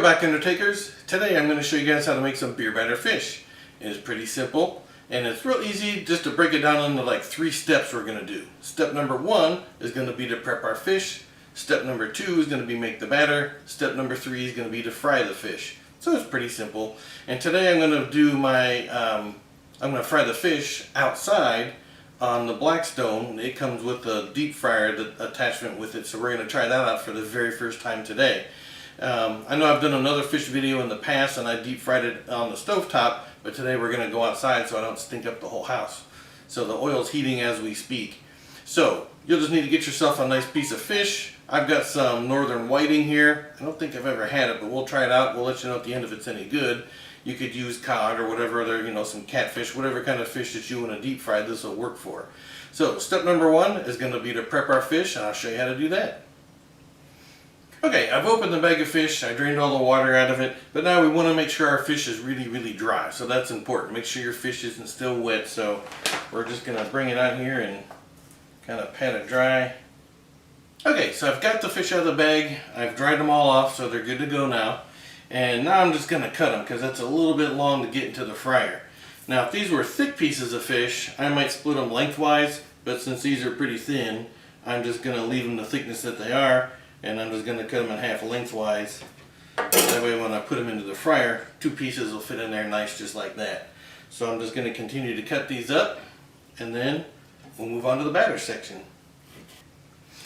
back, Undertakers. Today I'm going to show you guys how to make some beer batter fish. It's pretty simple and it's real easy. Just to break it down into like 3 steps we're going to do. Step number 1 is going to be to prep our fish. Step number 2 is going to be make the batter. Step number 3 is going to be to fry the fish. So it's pretty simple. And today I'm going to do my, I'm going to fry the fish outside on the Blackstone. It comes with a deep fryer attachment with it, so we're going to try that out for the very first time today. I know I've done another fish video in the past and I deep fried it on the stovetop, but today we're going to go outside so I don't stink up the whole house. So the oil's heating as we speak. So you'll just need to get yourself a nice piece of fish. I've got some northern whiting here. I don't think I've ever had it, but we'll try it out. We'll let you know at the end if it's any good. You could use cod or whatever other, some catfish, whatever kind of fish that you want to deep fry, this will work for. So step number 1 is going to be to prep our fish, and I'll show you how to do that. Okay, I've opened the bag of fish, I drained all the water out of it, but now we want to make sure our fish is really, really dry. So that's important. Make sure your fish isn't still wet. So we're just going to bring it out here and kind of pat it dry. Okay, so I've got the fish out of the bag. I've dried them all off, so they're good to go now. And now I'm just going to cut them because that's a little bit long to get into the fryer. Now if these were thick pieces of fish, I might split them lengthwise, but since these are pretty thin, I'm just going to leave them the thickness that they are, and I'm just going to cut them in half lengthwise. That way when I put them into the fryer, 2 pieces will fit in there nice just like that. So I'm just going to continue to cut these up, and then we'll move on to the batter section.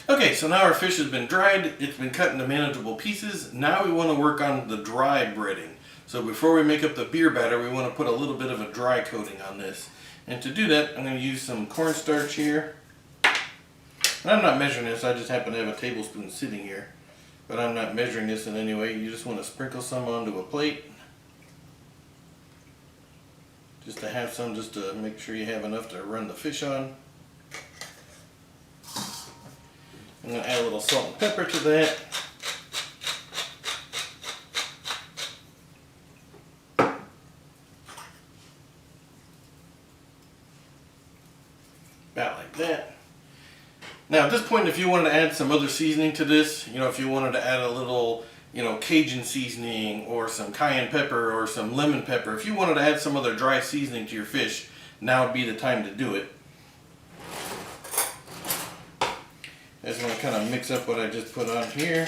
Okay, so now our fish has been dried, it's been cut into manageable pieces. Now we want to work on the dry breading. So before we make up the beer batter, we want to put a little bit of a dry coating on this. And to do that, I'm going to use some cornstarch here. And I'm not measuring this, I just happen to have a tablespoon sitting here. But I'm not measuring this in any way. You just want to sprinkle some onto a plate. Just to have some, just to make sure you have enough to run the fish on. I'm going to add a little salt and pepper to that. About like that. Now at this point, if you wanted to add some other seasoning to this, if you wanted to add a little, Cajun seasoning or some cayenne pepper or some lemon pepper, if you wanted to add some other dry seasoning to your fish, now would be the time to do it. I just want to kind of mix up what I just put on here.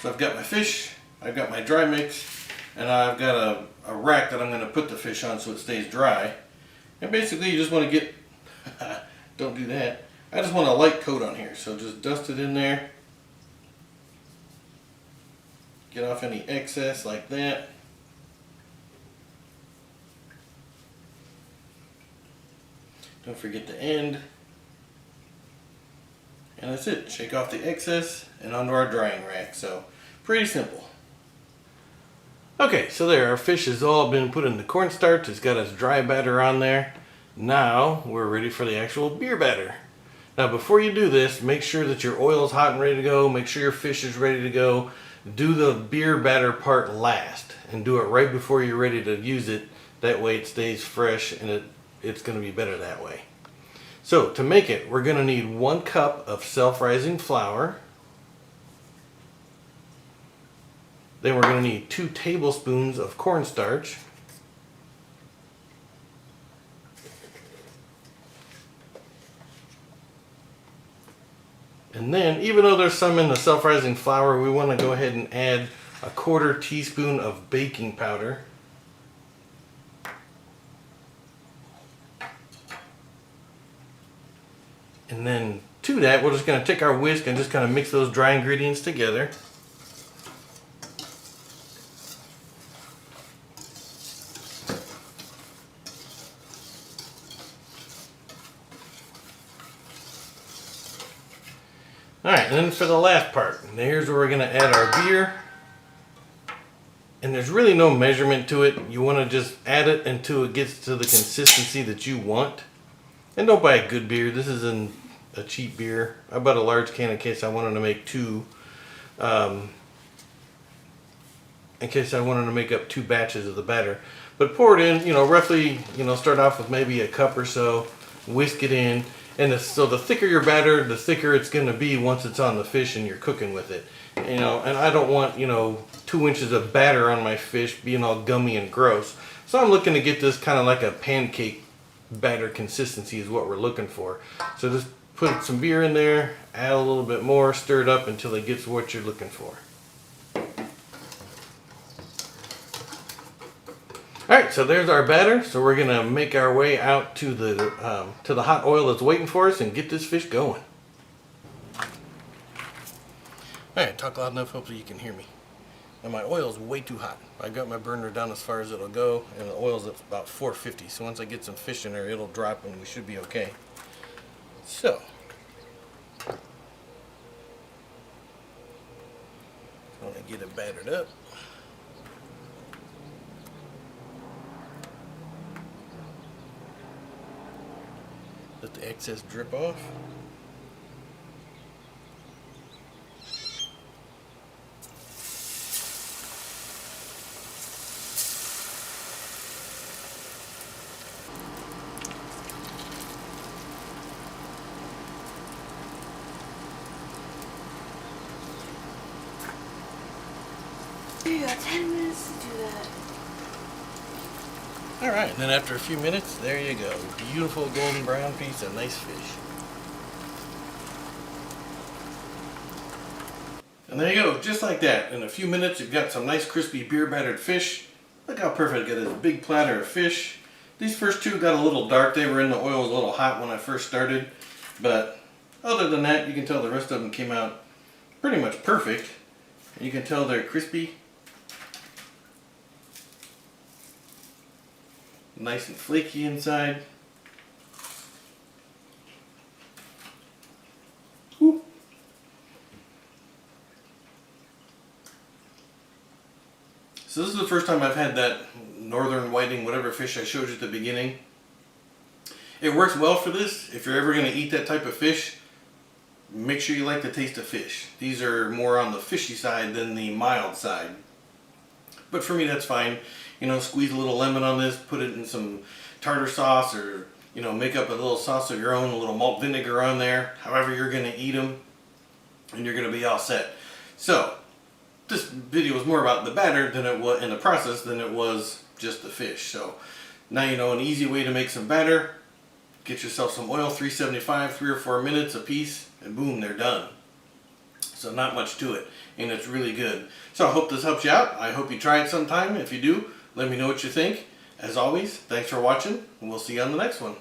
So I've got my fish, I've got my dry mix, and I've got a rack that I'm going to put the fish on so it stays dry. And basically you just want to get, don't do that, I just want a light coat on here. So just dust it in there. Get off any excess like that. Don't forget the end. And that's it. Shake off the excess and onto our drying rack. So pretty simple. Okay, so there, our fish has all been put in the cornstarch. It's got its dry batter on there. Now we're ready for the actual beer batter. Now before you do this, make sure that your oil is hot and ready to go. Make sure your fish is ready to go. Do the beer batter part last and do it right before you're ready to use it. That way it stays fresh and it's going to be better that way. So to make it, we're going to need 1 cup of self-rising flour. Then we're going to need 2 tablespoons of cornstarch. And then, even though there's some in the self-rising flour, we want to go ahead and add a 1/4 teaspoon of baking powder. And then to that, we're just going to take our whisk and just kind of mix those dry ingredients together. Alright, and then for the last part, here's where we're going to add our beer. And there's really no measurement to it. You want to just add it until it gets to the consistency that you want. And don't buy a good beer. This isn't a cheap beer. I bought a large can in case I wanted to make 2. In case I wanted to make up 2 batches of the batter. But pour it in, roughly, start off with maybe a cup or so. Whisk it in. And so the thicker your batter, the thicker it's going to be once it's on the fish and you're cooking with it. You know, and I don't want, 2 inches of batter on my fish being all gummy and gross. So I'm looking to get this kind of like a pancake batter consistency is what we're looking for. So just put some beer in there, add a little bit more, stir it up until it gets what you're looking for. Alright, so there's our batter. So we're going to make our way out to the hot oil that's waiting for us and get this fish going. Alright, talk loud enough, hopefully you can hear me. And my oil's way too hot. I got my burner down as far as it'll go, and the oil's at about 450. So once I get some fish in there, it'll drop and we should be okay. So, I'm going to get it battered up. Let the excess drip off. You got 10 minutes to do that. Alright, and then after a few minutes, there you go. Beautiful golden brown piece of nice fish. And there you go, just like that. In a few minutes, you've got some nice crispy beer battered fish. Look how perfect it is. A big platter of fish. These first two got a little dark. They were in the oil, was a little hot when I first started. But other than that, you can tell the rest of them came out pretty much perfect. You can tell they're crispy. Nice and flaky inside. Woo. So this is the first time I've had that northern whiting, whatever fish I showed you at the beginning. It works well for this. If you're ever going to eat that type of fish, make sure you like the taste of fish. These are more on the fishy side than the mild side. But for me, that's fine. Squeeze a little lemon on this, put it in some tartar sauce, or, make up a little sauce of your own, a little malt vinegar on there, however you're going to eat them, and you're going to be all set. So, this video was more about the batter than it was in the process than it was just the fish. So, now you know an easy way to make some batter. Get yourself some oil, 375, 3 or 4 minutes a piece, and boom, they're done. So not much to it, and it's really good. So I hope this helps you out. I hope you try it sometime. If you do, let me know what you think. As always, thanks for watching, and we'll see you on the next one.